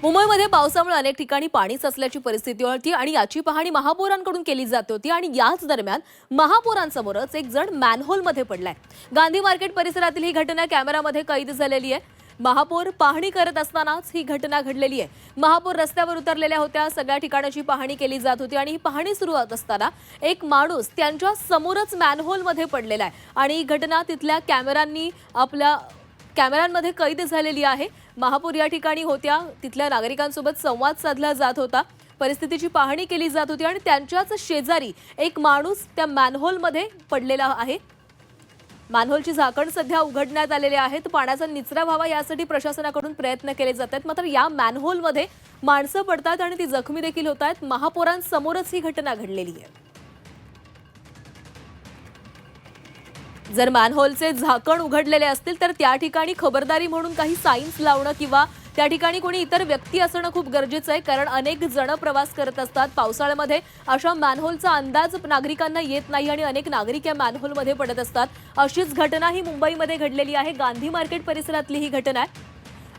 मुंबईमध्ये पावसामुळे अनेक ठिकाणी पाणी साचल्याची परिस्थिती होती आणि याची पाहणी महापौरांकडून केली जात होती आणि याच दरम्यान महापौरांसमोरच एक जण मॅनहोलमध्ये पडलाय। गांधी मार्केट परिसरातील ही घटना कॅमेरामध्ये कैद झालेली आहे। महापौर पाहणी करत असतानाच ही घटना घडलेली आहे। महापौर रस्त्यावर उतरलेल्या होत्या, सगळ्या ठिकाणाची पाहणी केली जात होती आणि ही पाहणी सुरू होत असताना एक माणूस त्यांच्या समोरच मॅनहोलमध्ये पडलेला आहे आणि ही घटना तिथल्या कॅमेऱ्यांमध्ये कैद झालेली आहे। महापौर या ठिकाणी होत्या, तिथल्या नागरिकांसोबत संवाद साधला जात होता, परिस्थितीची पाहणी केली जात होती आणि त्यांच्याच शेजारी एक माणूस त्या मॅनहोलमध्ये पडलेला आहे। मॅनहोलची झाकण सध्या उघडण्यात आलेले आहेत। पाण्याचा निचरा व्हावा यासाठी प्रशासनाकडून प्रयत्न केले जात आहेत, मात्र या मॅनहोलमध्ये माणसं पडतात आणि ती जखमी देखील होत आहेत। महापौरांसमोरच ही घटना घडलेली आहे। जर मॅनहोलचे झाकण उघडलेले असतील तर त्या ठिकाणी खबरदारी म्हणून काही साईन्स लावणं किंवा त्या ठिकाणी कोणी इतर व्यक्ती असणं खूप गरजेचं आहे, कारण अनेक जण प्रवास करत असतात। पावसाळ्यामध्ये अशा मॅनहोलचा अंदाज नागरिकांना येत नाही आणि अनेक नागरिक या मॅनहोलमध्ये पडत असतात। अशीच घटना ही मुंबईमध्ये घडलेली आहे। गांधी मार्केट परिसरातली ही घटना आहे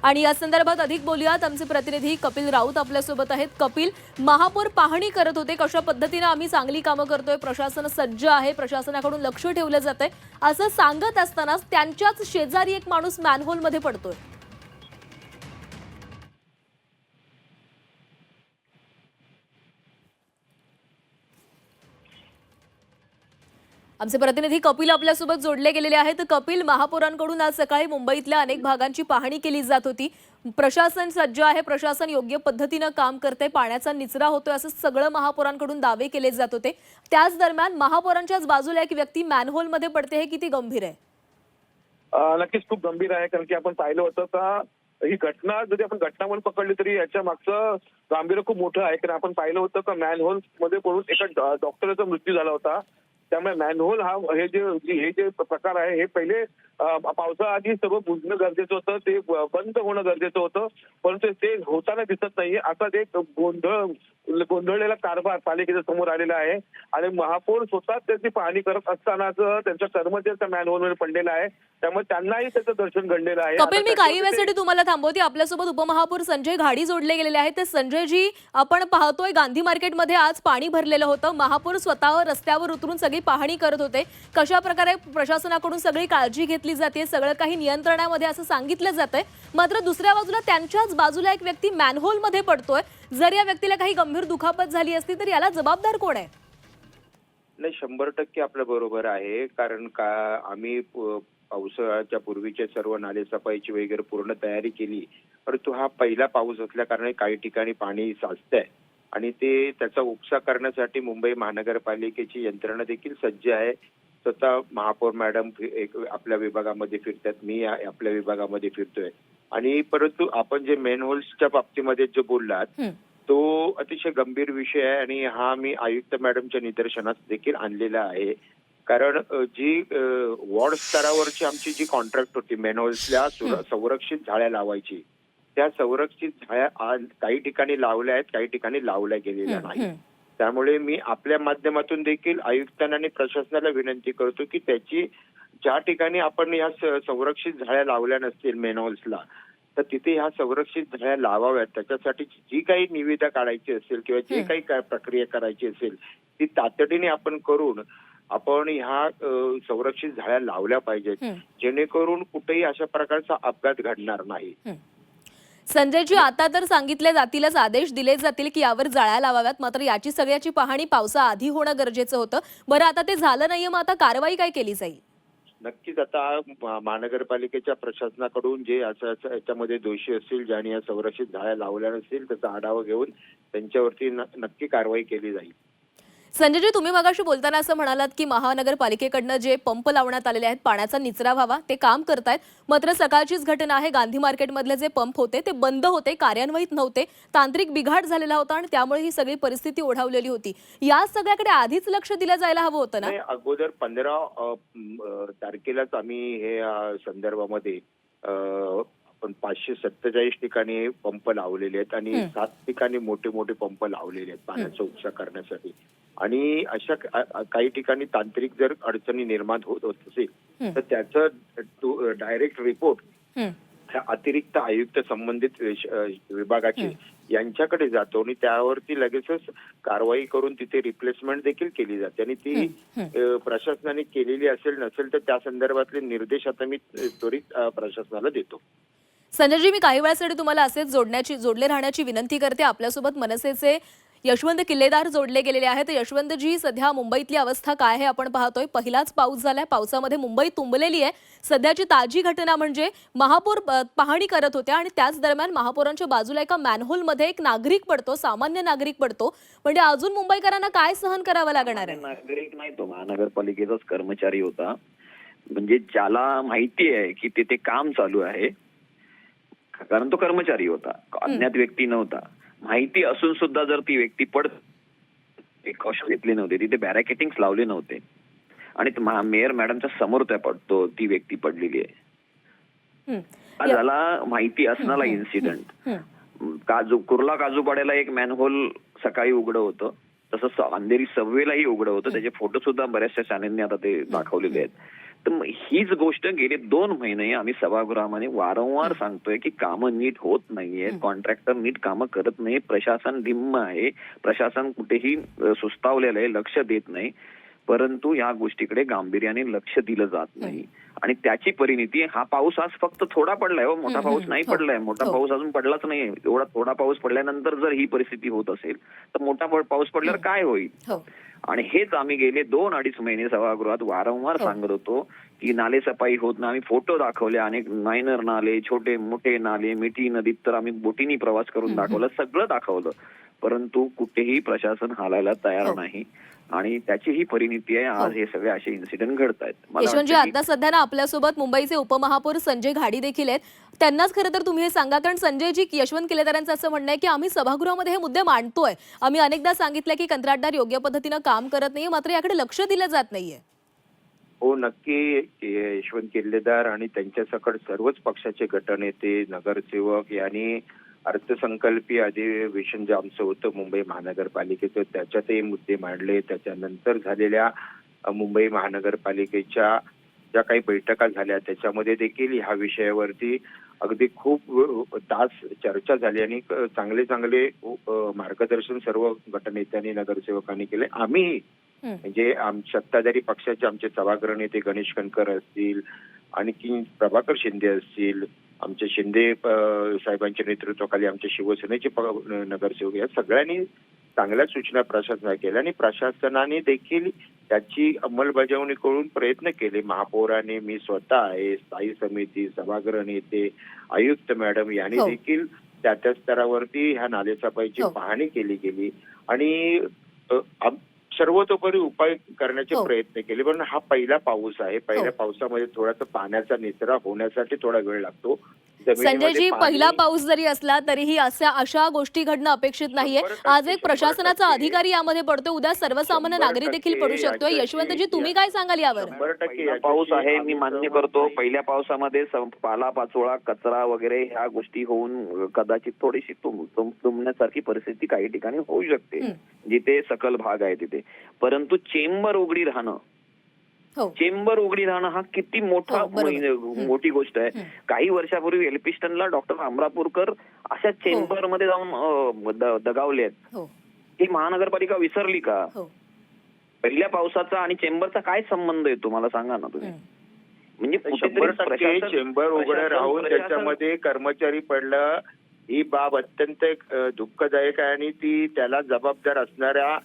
आणि या संदर्भात अधिक बोलूयात। आमचे प्रतिनिधी कपिल राऊत आपल्यासोबत आहेत। कपिल, महापौर पाहणी करत होते, कशा पद्धतीने आम्ही चांगली कामं करतोय, प्रशासन सज्ज आहे, प्रशासनाकडून लक्ष ठेवलं जातंय असं सांगत असतानाच त्यांच्याच शेजारी एक माणूस मॅनहोलमध्ये पडतोय। आमचे प्रतिनिधी कपिल आपल्यासोबत जोडले गेलेले आहेत। कपिल, महापौरांकडून आज सकाळी मुंबईतल्या अनेक भागांची पाहणी केली जात होती। प्रशासन सज्ज आहे, प्रशासन योग्य पद्धतीने काम करते, पाण्याचा निचरा होतोय असं सगळं महापौरांकडून दावे केले जात होते। त्याच दरम्यान महापौरांच्याच बाजूला एक व्यक्ती मॅनहोलमध्ये पडते, हे किती गंभीर आहे? नक्कीच खूप गंभीर आहे, कारण की आपण पाहिलं होतं का ही घटना जरी आपण घटना म्हणून पकडली तरी याच्या मागचं गांभीर्य खूप मोठं आहे। कारण आपण पाहिलं होतं का मॅनहोल मध्ये पडून एका डॉक्टरचा मृत्यू झाला होता। त्यामुळे मॅनहोल हा हे जे प्रकार आहे हे पहिले पावसाआधी सगळं बुजणं गरजेचं होतं, ते बंद होणं गरजेचं होतं, परंतु ते होताना दिसत नाहीये। असाच एक गोंधळलेला कारभार पालिकेच्या समोर आलेला आहे आणि महापौर स्वतः त्याची पाहणी करत असतानाच त्यांच्या कर्मचाऱ्याचा मॅनहोलमध्ये पडलेला आहे, त्यामुळे त्यांनाही त्याचं दर्शन घडलेलं आहे। कपिल, मी काही वेळेसाठी तुम्हाला थांबवते। आपल्यासोबत उपमहापौर संजय घाडी जोडले गेलेले आहेत। ते संजयजी, आपण पाहतोय गांधी मार्केटमध्ये आज पाणी भरलेलं होतं, महापौर स्वतः रस्त्यावर उतरून सगळी पाहणी करत होते। कशा प्रकारे प्रशासनाकडून सगळी काळजी घेतली जाते, सगळं काही नियंत्रणामध्ये असं सांगितलं जातंय, मात्र दुसऱ्या बाजूला त्यांच्याच बाजूला एक व्यक्ती मॅनहोलमध्ये पडतोय। जर या व्यक्तीला काही गंभीर दुखापत झाली असती तर याला जबाबदार कोण आहे? नाही, 100% आपल्या बरोबर आहे, कारण का आम्ही पावसाळ्याच्या पूर्वीचे सर्व नाले सफाईची वगैरे पूर्ण तयारी केली, परंतु हा पहिला पाऊस असल्या कारणाने काही ठिकाणी पाणी साचतंय आणि ते त्याचा उपसा करण्यासाठी मुंबई महानगरपालिकेची यंत्रणा देखील सज्ज आहे। स्वतः महापौर मॅडम आपल्या विभागामध्ये फिरतात, मी आपल्या विभागामध्ये फिरतोय आणि परंतु आपण जे मेनहोल्सच्या बाबतीमध्ये जो बोललात तो अतिशय गंभीर विषय आहे आणि हा मी आयुक्त मॅडमच्या निदर्शनास देखील आणलेला आहे। कारण जी वॉर्ड स्तरावरची आमची जी कॉन्ट्रॅक्ट होती मेनहोल्सला संरक्षित झाड्या लावायची, त्या संरक्षित झाड्या काही ठिकाणी लावल्या आहेत, काही ठिकाणी लावल्या गेलेल्या नाही। त्यामुळे मी आपल्या माध्यमातून देखील आयुक्तांना आणि प्रशासनाला विनंती करतो की त्याची ज्या ठिकाणी आपण ह्या संरक्षित झाड्या लावल्या नसतील मेनहोल्सला, तर तिथे ह्या संरक्षित झाड्या लावाव्यात। त्याच्यासाठी जी काही निविदा काढायची असेल किंवा जे काही प्रक्रिया करायची असेल ती तातडीने आपण करून आपण ह्या संरक्षित झाड्या लावल्या पाहिजेत, जेणेकरून कुठेही अशा प्रकारचा अपघात घडणार नाही। संजयजी, आता तर सांगितले जातीलच, आदेश दिले जातील की यावर जाळ्या लावाव्यात, मात्र याची सगळ्याची पाहणी पावसाआधी होणं गरजेचं होतं। बरं, आता ते झालं नाहीये, मग आता कारवाई काय केली जाईल? नक्कीच आता महानगरपालिकेच्या प्रशासनाकडून जे असं याच्यामध्ये दोषी असतील, ज्यांनी या संरक्षित झाड्या लावल्या नसतील, त्याचा आढावा घेऊन त्यांच्यावरती नक्की कारवाई केली जाईल। संजयजी, तुम्ही मगाशी बोलताना असं म्हणालात की महानगरपालिकेकडनं जे पंप लावण्यात आलेले आहेत, पाण्याचा निचरा व्हावा, ते काम करतायत, मात्र सकाळचीच घटना आहे। गांधी मार्केटमधले जे पंप होते ते बंद होते, कार्यान्वित नव्हते, तांत्रिक बिघाड झालेला होता आणि त्यामुळे ही सगळी परिस्थिती ओढावलेली होती। या सगळ्याकडे आधीच लक्ष दिलं जायला हवं होतं ना? अगोदर 15 तारखेलाच आम्ही हे संदर्भामध्ये आपण 547 ठिकाणी पंप लावलेले आहेत आणि 7 ठिकाणी मोठे मोठे पंप लावलेले आहेत पाण्याचा उपसा करण्यासाठी। आणि अशा काही ठिकाणी तांत्रिक जर अडचणी निर्माण होत असेल तर त्याचं डायरेक्ट रिपोर्ट ह्या अतिरिक्त आयुक्त संबंधित विभागाचे यांच्याकडे जातो आणि त्यावरती लगेचच कारवाई करून तिथे रिप्लेसमेंट देखील केली जाते आणि ती प्रशासनाने केलेली असेल नसेल तर त्या संदर्भातले निर्देश आता मी त्वरित प्रशासनाला देतो. संजयजी, मी काही वेळासाठी तुम्हाला असेच जोडले राहण्याची विनंती करते. आपल्यासोबत मनसेचे यशवंत किल्लेदार जोडले गेलेले आहेत. यशवंतजी, सध्या मुंबईतली अवस्था काय आहे आपण पाहतोय. पहिलाच पाऊस झालाय, पावसामध्ये मुंबई तुंबलेली आहे. सध्याची ताजी घटना म्हणजे महापौर पाहणी करत होत्या आणि त्याच दरम्यान महापौरांच्या बाजूला एका मॅनहोलमध्ये एक नागरिक पडतो, सामान्य नागरिक पडतो. म्हणजे अजून मुंबईकरांना काय सहन करावं लागणार आहे? नागरिक नाही, तो महानगरपालिकेचाच कर्मचारी होता. म्हणजे ज्याला माहिती आहे की तिथे काम चालू आहे, कारण तो कर्मचारी होता, अज्ञात व्यक्ती नव्हता. माहिती असून सुद्धा जर ती व्यक्ती प्रिकॉशन घेतली नव्हते, तिथे बॅरिकेटिंग्स लावले नव्हते आणि मेयर मॅडमच्या समोर पडतो ती व्यक्ती पडलेली आहे. झाला माहिती असणारा इन्सिडेंट. कुर्ला काजूपाड्याला एक मॅनहोल सकाळी उघडं होतं, तसंच अंधेरी सबवेलाही उघडं होतं. त्याचे फोटो सुद्धा बऱ्याचशा चॅनेलने आता ते दाखवलेले आहेत. तर हीच गोष्ट गेले 2 महिने आम्ही सभागृहामध्ये वारंवार सांगतोय की कामं नीट होत नाहीये, कॉन्ट्रॅक्टर नीट कामं करत नाही, प्रशासन धिम्म आहे, प्रशासन कुठेही सुस्तावलेलं आहे, लक्ष देत नाही. परंतु या गोष्टीकडे गांभीर्याने लक्ष दिलं जात नाही आणि त्याची परिणिती हा पाऊस आज फक्त थोडा पडलाय, मोठा पाऊस नाही पडलाय. मोठा पाऊस अजून पडलाच नाही. एवढा थोडा पाऊस पडल्यानंतर जर ही परिस्थिती होत असेल तर मोठा पाऊस पडल्यावर काय होईल? आणि हेच आम्ही गेले 2-2.5 महिने सभागृहात वारंवार सांगत होतो की नाले सफाई होत नाही. आम्ही फोटो दाखवले, अनेक मायनर नाले, छोटे मोठे नाले, मिठी नदीत तर आम्ही बोटीनी प्रवास करून दाखवलं, सगळं दाखवलं. परंतु कुठेही प्रशासन हालायला तयार नाही आणि त्याची ही परिणिती आहे. आज हे सगळे असे इन्सिडेंट घडत आहेत. यशवंतजी, आता सध्या ना आपल्यासोबत मुंबईचे उपमहापौर संजय घाडी देखील आहेत. त्यांनाच खरं तर तुम्ही हे सांगा, कारण संजयजी, यशवंत किल्लेदारांचं असं म्हणणं आहे की आम्ही सभागृहामध्ये हे मुद्दे मांडतोय, आम्ही अनेकदा सांगितलं की कंत्राटदार योग्य पद्धतीनं काम करत नाहीये, मात्र याकडे लक्ष दिलं जात नाहीये. हो, नक्की. यशवंत किल्लेदार आणि त्यांच्यासकट सर्वच पक्षाचे गटनेते, नगरसेवक यांनी अर्थसंकल्पीय अधिवेशन जे आमचं होतं मुंबई महानगरपालिकेचं त्याच्यातही मुद्दे मांडले. त्याच्यानंतर झालेल्या मुंबई महानगरपालिकेच्या ज्या काही बैठका झाल्या त्याच्यामध्ये देखील ह्या विषयावरती अगदी खूप तास चर्चा झाली आणि चांगले मार्गदर्शन सर्व गटनेत्यांनी, नगरसेवकांनी केले. आम्ही म्हणजे सत्ताधारी पक्षाचे आमचे सभागृह नेते गणेश कणकर असतील, आणखी प्रभाकर शिंदे असतील, आमचे शिंदे साहेबांच्या नेतृत्वाखाली आमच्या शिवसेनेचे नगरसेवक, या सगळ्यांनी चांगल्या सूचना प्रशासनाला केल्या आणि प्रशासनाने देखील त्याची अंमलबजावणी करून प्रयत्न केले. महापौराने, मी स्वतः आहे, स्थायी समिती, सभागृह नेते, आयुक्त मॅडम यांनी देखील त्या स्तरावरती ह्या नालेसफाईची पाहणी केली गेली आणि सर्वतोपरी उपाय करण्याचे प्रयत्न केले. पण हा पहिला पाऊस आहे. पहिल्या पावसामध्ये थोडासा पाण्याचा निचरा होण्यासाठी थोडा वेळ लागतो. संजयजी, पहिला पाऊस जरी असला तरीही अशा गोष्टी घडणं अपेक्षित नाहीये. आज एक प्रशासनाचा अधिकारी यामध्ये पडतो, उद्या सर्वसामान्य नागरिक देखील पडू शकतोय. यशवंतजी, तुम्ही काय सांगाल यावर? 100% पाऊस आहे, मी मान्य करतो. पहिल्या पावसामध्ये पालापाचोळा, कचरा वगैरे ह्या गोष्टी होऊन कदाचित थोडीशी तुंबण्यासारखी परिस्थिती काही ठिकाणी होऊ शकते, जिथे सकल भाग आहे तिथे. परंतु चेंबर उघडी राहणं हा किती मोठी गोष्ट आहे. काही वर्षापूर्वी एल्फिस्टनला डॉक्टर अमरापूरकर अशा चेंबर मध्ये जाऊन दगावले आहेत. ही महानगरपालिका विसरली का? पहिल्या पावसाचा आणि चेंबरचा काय संबंध येतो मला सांगा ना तुम्ही. म्हणजे 100% चेंबर उघडं राहून त्याच्यामध्ये कर्मचारी पडलं ही बाब अत्यंत दुःखदायक आहे आणि ती त्याला जबाबदार असणाऱ्या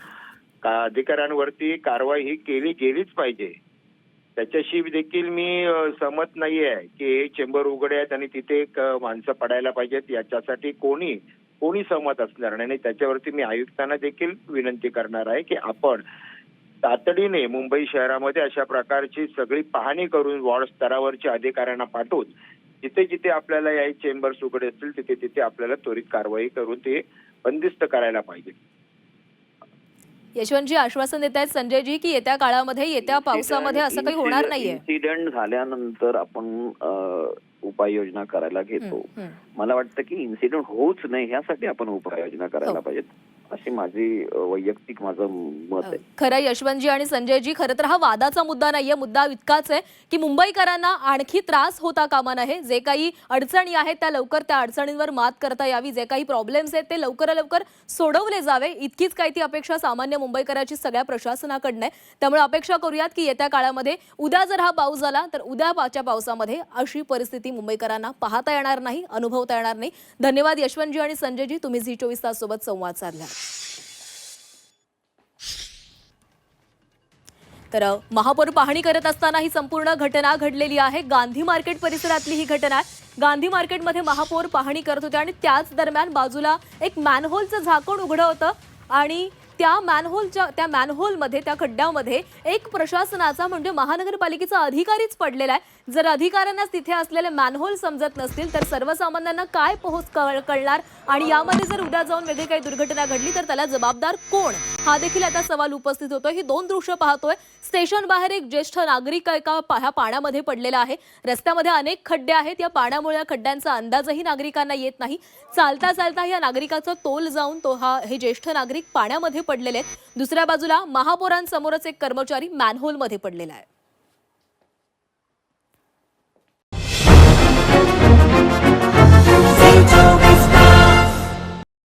अधिकाऱ्यांवरती कारवाई ही केली गेलीच पाहिजे. त्याच्याशी देखील मी सहमत नाहीये की चेंबर उघडे आहेत आणि तिथे माणसं पडायला पाहिजेत, याच्यासाठी कोणी सहमत असणार नाही. त्याच्यावरती मी आयुक्तांना देखील विनंती करणार आहे की आपण तातडीने मुंबई शहरामध्ये अशा प्रकारची सगळी पाहणी करून वॉर्ड स्तरावरच्या अधिकाऱ्यांना पाठवून जिथे आपल्याला या चेंबर्स उघडे असतील तिथे आपल्याला त्वरित कारवाई करून ते बंदिस्त करायला पाहिजे. यशवंतजी आश्वासन देत आहेत संजयजी की येत्या काळामध्ये, येत्या पावसामध्ये असं काही होणार नाहीये. इन्सिडेंट झाल्यानंतर आपण उपाययोजना करायला घेतो. मला वाटतं की इन्सिडेंट होऊच नाही यासाठी आपण उपाययोजना करायला पाहिजेत. अशी माझी वैयक्तिक माझं मत आहे. खरं यशवंतजी आणि संजयजी, खरं तर हा वादाचा मुद्दा नाहीये. मुद्दा इतकाच आहे की मुंबईकरांना आणखी त्रास होता कामा नये. जे काही अडचणी आहेत त्या अडचणींवर मात करता यावी. जे काही प्रॉब्लेम्स आहेत ते लवकर सोडवले जावे, इतकीच काही ती अपेक्षा सामान्य मुंबईकराची सगळ्या प्रशासनाकडनं आहे. त्यामुळे अपेक्षा करूयात की येत्या काळामध्ये उद्या जर हा पाऊस झाला तर उद्याच्या पावसामध्ये अशी परिस्थिती मुंबईकरांना पाहता येणार नाही, अनुभवता येणार नाही. धन्यवाद यशवंतजी आणि संजयजी, तुम्ही झी24 तास सोबत संवाद साधला. तर महापौर पाहणी करत असताना ही संपूर्ण घटना घडलेली आहे. गांधी मार्केट परिसरातली ही घटना आहे. गांधी मार्केटमध्ये महापौर पाहणी करत होते आणि त्याच दरम्यान बाजूला एक मॅनहोलचं झाकण उघडं होतं आणि त्या मॅनहोलमध्ये, त्या खड्ड्यामध्ये एक प्रशासनाचा म्हणजे महानगरपालिकेचा अधिकारीच पडलेला आहे. जर अधिकाऱ्यांनाच तिथे असलेले मॅनहोल समजत नसतील तर सर्वसामान्यांना काय कळणार आणि यामध्ये जर उद्या जाऊन वेगळी काही दुर्घटना घडली तर त्याला जबाबदार कोण, हा देखील आता सवाल उपस्थित होतोय. ही दोन दृश्य पाहतोय. स्टेशन बाहेर एक ज्येष्ठ नागरिक ह्या पाण्यामध्ये पडलेला आहे. रस्त्यामध्ये अनेक खड्डे आहेत. या पाण्यामुळे खड्ड्यांचा अंदाजही नागरिकांना येत नाही. चालता चालता या नागरिकाचा तोल जाऊन हे ज्येष्ठ नागरिक पाण्यामध्ये पडलेले आहेत. दुसऱ्या बाजूला महापौरांसमोरच एक कर्मचारी मॅनहोलमध्ये पडलेला आहे.